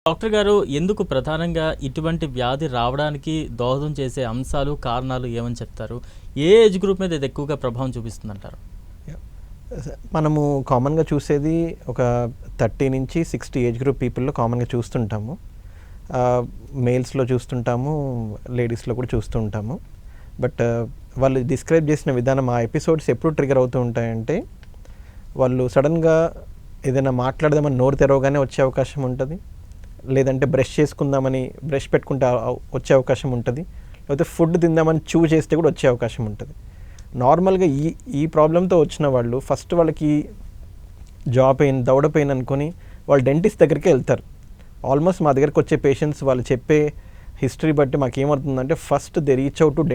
Doctor గారు ఎందుకు ప్రధానంగా ఇటువంటి వ్యాధి రావడానికి దోహదం చేసే అంశాలు, కారణాలు ఏమని చెప్తారు? ఏ ఏజ్ గ్రూప్ మీద ఇది ఎక్కువగా ప్రభావం చూపిస్తుందంటారు? మనము కామన్‌గా చూసేది ఒక 30-60 ఏజ్ గ్రూప్ పీపుల్‌లో కామన్‌గా చూస్తుంటాము. మేల్స్‌లో చూస్తుంటాము, లేడీస్‌లో కూడా చూస్తూ ఉంటాము. బట్ వాళ్ళు డిస్క్రైబ్ చేసిన విధానం, ఆ ఎపిసోడ్స్ ఎప్పుడు ట్రిగ్గర్ అవుతూ ఉంటాయంటే, వాళ్ళు సడన్‌గా ఏదైనా మాట్లాడదామని నోరు తెరవగానే వచ్చే అవకాశం ఉంటుంది. లేదంటే బ్రష్ చేసుకుందామని బ్రష్ పెట్టుకుంటే వచ్చే అవకాశం ఉంటుంది. లేకపోతే ఫుడ్ తిందామని చూ చేస్తే కూడా వచ్చే అవకాశం ఉంటుంది. నార్మల్గా ఈ ప్రాబ్లంతో వచ్చిన వాళ్ళు ఫస్ట్ వాళ్ళకి జా పెయిన్, దవడ పెయిన్ అనుకొని వాళ్ళు డెంటిస్ట్ దగ్గరికి వెళ్తారు. ఆల్మోస్ట్ మా దగ్గరికి వచ్చే పేషెంట్స్ వాళ్ళు చెప్పే హిస్టరీ బట్టి మాకు ఏమవుతుందంటే, first they reach out to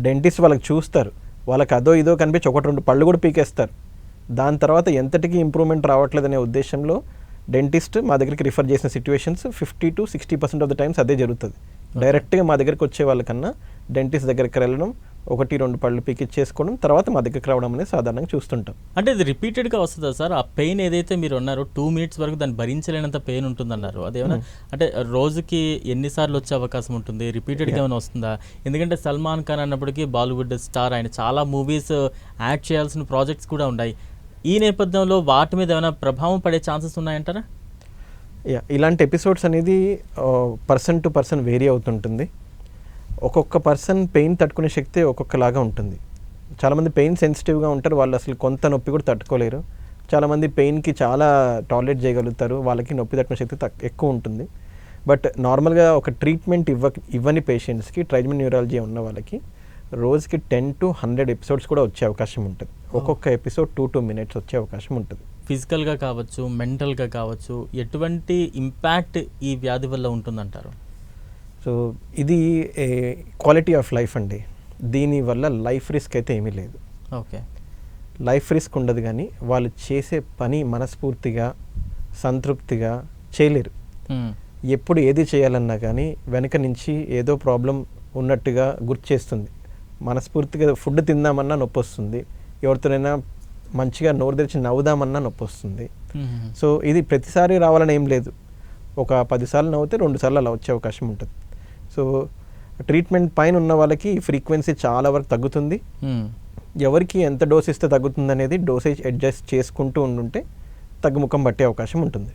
dentist వాళ్ళకి చూస్తారు. వాళ్ళకి అదో ఇదో కనిపించి 1-2 పళ్ళు కూడా పీకేస్తారు. దాని తర్వాత ఎంతటికి ఇంప్రూవ్మెంట్ రావట్లేదనే ఉద్దేశంలో డెంటిస్ట్ మా దగ్గరికి రిఫర్ చేసిన సిచ్యువేషన్స్ 50-60% ఆఫ్ ద టైమ్స్ అదే జరుగుతుంది. డైరెక్ట్గా మా దగ్గరికి వచ్చే వాళ్ళకన్నా డెంటిస్ట్ దగ్గరికి వెళ్ళడం, 1-2 పళ్ళు పీకిచ్చేసుకోవడం, తర్వాత మా దగ్గరికి రావడం అనేది సాధారణంగా చూస్తుంటాం. అంటే ఇది రిపీటెడ్గా వస్తుందా సార్? ఆ పెయిన్ ఏదైతే మీరు అన్నారో 2 మినిట్స్ వరకు దాన్ని భరించలేనంత పెయిన్ ఉంటుందన్నారు. అదేమైనా అంటే రోజుకి ఎన్నిసార్లు వచ్చే అవకాశం ఉంటుంది? రిపీటెడ్గా ఏమైనా వస్తుందా? ఎందుకంటే సల్మాన్ ఖాన్ అన్నప్పటికీ బాలీవుడ్ స్టార్, ఆయన చాలా మూవీస్ యాడ్ చేయాల్సిన ప్రాజెక్ట్స్ కూడా ఉన్నాయి. ఈ నేపథ్యంలో వాటి మీద ఏమైనా ప్రభావం పడే ఛాన్సెస్ ఉన్నాయంటారా? ఇలాంటి ఎపిసోడ్స్ అనేది పర్సన్ టు పర్సన్ వేరీ అవుతుంటుంది. ఒక్కొక్క పర్సన్ పెయిన్ తట్టుకునే శక్తి ఒక్కొక్కలాగా ఉంటుంది. చాలామంది పెయిన్ సెన్సిటివ్గా ఉంటారు, వాళ్ళు అసలు కొంత నొప్పి కూడా తట్టుకోలేరు. చాలామంది పెయిన్కి చాలా టాలరేట్ చేయగలుగుతారు, వాళ్ళకి నొప్పి తట్టుకునే శక్తి ఎక్కువ ఉంటుంది. బట్ నార్మల్గా ఒక ట్రీట్మెంట్ ఇవ్వని పేషెంట్స్కి, ట్రైజమన్ న్యూరాలజీ ఉన్న వాళ్ళకి రోజుకి 10-100 ఎపిసోడ్స్ కూడా వచ్చే అవకాశం ఉంటుంది. ఒక్కొక్క ఎపిసోడ్ 2 minutes వచ్చే అవకాశం ఉంటుంది. ఫిజికల్గా కావచ్చు, మెంటల్గా కావచ్చు, ఎటువంటి ఇంపాక్ట్ ఈ వ్యాధి వల్ల ఉంటుందంటారు? సో ఇది క్వాలిటీ ఆఫ్ లైఫ్ అండి. దీనివల్ల లైఫ్ రిస్క్ అయితే ఏమీ లేదు. ఓకే, లైఫ్ రిస్క్ ఉండదు, కానీ వాళ్ళు చేసే పని మనస్ఫూర్తిగా, సంతృప్తిగా చేయలేరు. ఎప్పుడు ఏది చేయాలన్నా కానీ వెనక నుంచి ఏదో ప్రాబ్లం ఉన్నట్టుగా గుర్తు చేస్తుంది. మనస్ఫూర్తిగా ఫుడ్ తిందామన్నా నొప్పి వస్తుంది, ఎవరితోనైనా మంచిగా నోరు తెరిచి నవ్వుదామన్నా నొప్పి వస్తుంది. సో ఇది ప్రతిసారి రావాలని ఏం లేదు. ఒక 10 సార్లు నవ్వుతే 2 సార్లు అలా వచ్చే అవకాశం ఉంటుంది. సో ట్రీట్మెంట్ పైన ఉన్న వాళ్ళకి ఫ్రీక్వెన్సీ చాలా వరకు తగ్గుతుంది. ఎవరికి ఎంత డోస్ ఇస్తే తగ్గుతుంది అనేది డోసేజ్ అడ్జస్ట్ చేసుకుంటూ ఉండుంటే తగ్గుముఖం పట్టే అవకాశం ఉంటుంది.